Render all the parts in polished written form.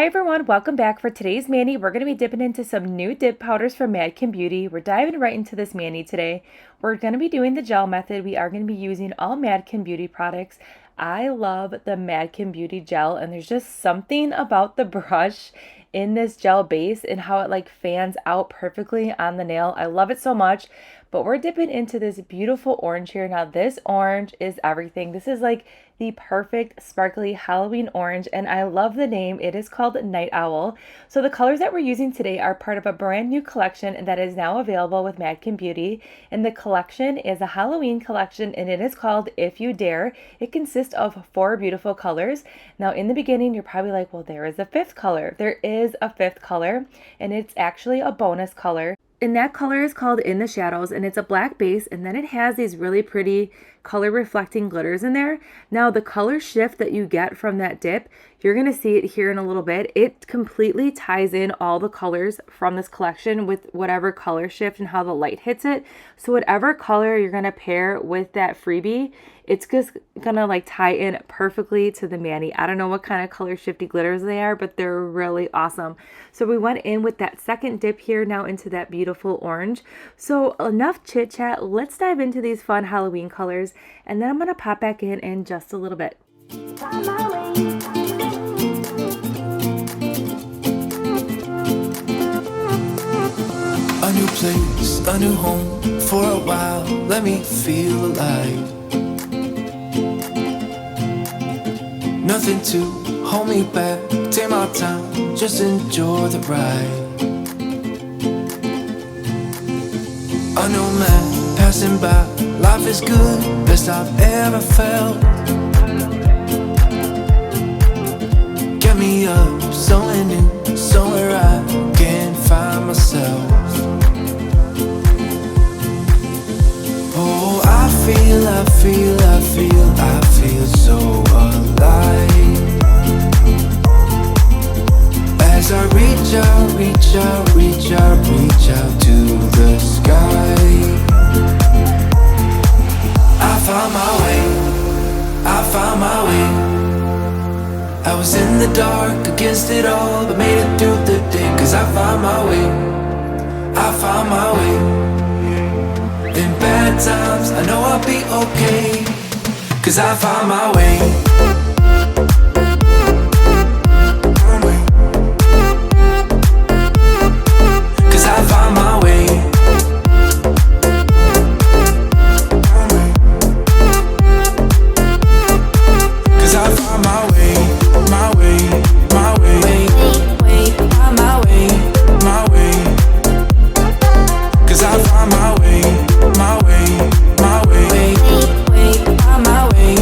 Hi everyone, welcome back. For today's mani, we're going to be dipping into some new dip powders from MadKin Beauty. We're diving right into this mani today. We're going to be doing the gel method. We are going to be using all MadKin Beauty products. I love the MadKin Beauty gel, and there's just something about the brush in this gel base and how it like fans out perfectly on the nail. I love it so much. But we're dipping into this beautiful orange here. Now this orange is everything. This is like the perfect sparkly Halloween orange, and I love the name. It is called Night Owl. So the colors that we're using today are part of a brand new collection that is now available with MadKin Beauty, and the collection is a Halloween collection, and it is called If You Dare. It consists of 4 beautiful colors. Now in the beginning you're probably like, well, there is a 5th color. There is a 5th color, and it's actually a bonus color. And that color is called In the Shadows, and it's a black base, and then it has these really pretty color reflecting glitters in there. Now the color shift that you get from that dip, you're going to see it here in a little bit. It completely ties in all the colors from this collection with whatever color shift and how the light hits it. So whatever color you're going to pair with that freebie, it's just gonna like tie in perfectly to the mani. I don't know what kind of color shifty glitters they are, but they're really awesome. So we went in with that second dip here now into that beautiful orange. So enough chit chat, let's dive into these fun Halloween colors, and then I'm gonna pop back in just a little bit. A new place, a new home, for a while, let me feel alive. Nothing to hold me back, take my time, just enjoy the ride. A nomad passing by, life is good, best I've ever felt. Get me up, somewhere new, somewhere I can find myself. Oh, I feel so alive. As I reach out to the sky. I found my way. I was in the dark against it all, but made it through the day. Cause I found my way. In bad times, I know I'll be okay. Cause I found my way. Cause I found my way. Cause I found my way. My way. My way. Found my way. My way. Cause I found my way. My way. My way. Found my way.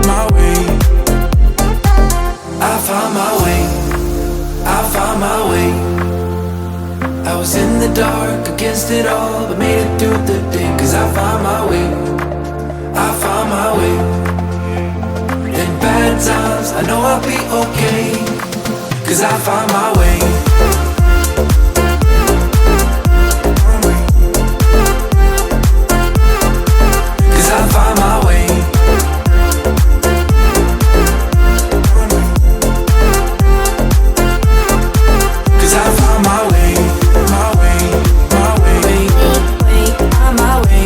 My way. I found my way. I found my way. I was in the dark against it all, but made it through the day. Cause I found my way. I found my way. In bad times, I know I'll be okay. Cause I found my way. Cause I found my way. Cause I found my way. My way. My way. Found my way.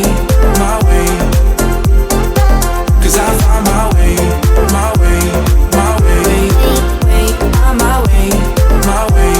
My way. Cause I found my way. My way. My way. Found my way. My way.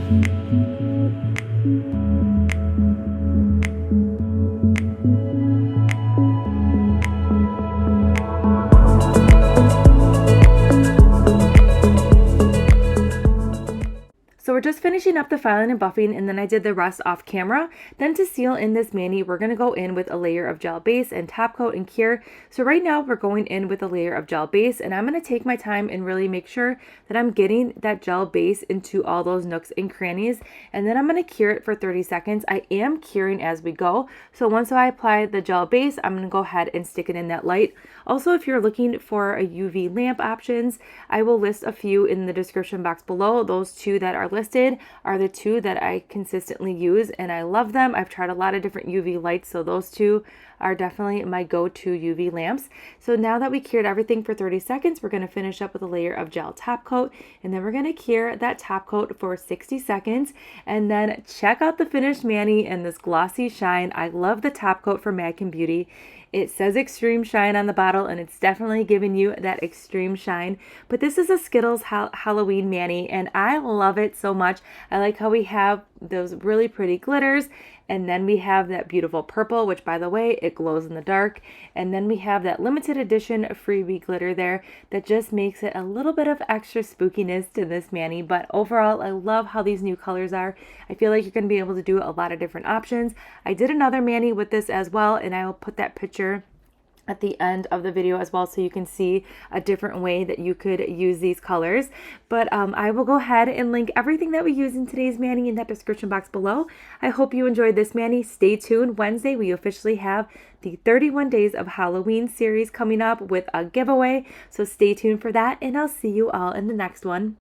So we're just finishing up the filing and buffing, and then I did the rest off camera. Then to seal in this mani, we're going to go in with a layer of gel base and top coat and cure. So right now we're going in with a layer of gel base, and I'm going to take my time and really make sure that I'm getting that gel base into all those nooks and crannies, and then I'm going to cure it for 30 seconds. I am curing as we go. So once I apply the gel base, I'm going to go ahead and stick it in that light. Also, if you're looking for a UV lamp options, I will list a few in the description box below. Those two that are listed are the two that I consistently use, and I love them. I've tried a lot of different UV lights, so those two are definitely my go-to UV lamps. So now that we cured everything for 30 seconds, we're going to finish up with a layer of gel top coat, and then we're going to cure that top coat for 60 seconds, and then check out the finished mani and this glossy shine. I love the top coat for MadKin Beauty. It says extreme shine on the bottle, and it's definitely giving you that extreme shine. But this is a Skittles Halloween mani, and I love it so much. I like how we have those really pretty glitters, and then we have that beautiful purple, which by the way, it glows in the dark. And then we have that limited edition freebie glitter there that just makes it a little bit of extra spookiness to this mani. But overall, I love how these new colors are. I feel like you're going to be able to do a lot of different options. I did another mani with this as well, and I will put that picture at the end of the video as well, so you can see a different way that you could use these colors. But I will go ahead and link everything that we use in today's mani in that description box below. I hope you enjoyed this mani. Stay tuned. Wednesday we officially have the 31 Days of Halloween series coming up with a giveaway, so stay tuned for that, and I'll see you all in the next one.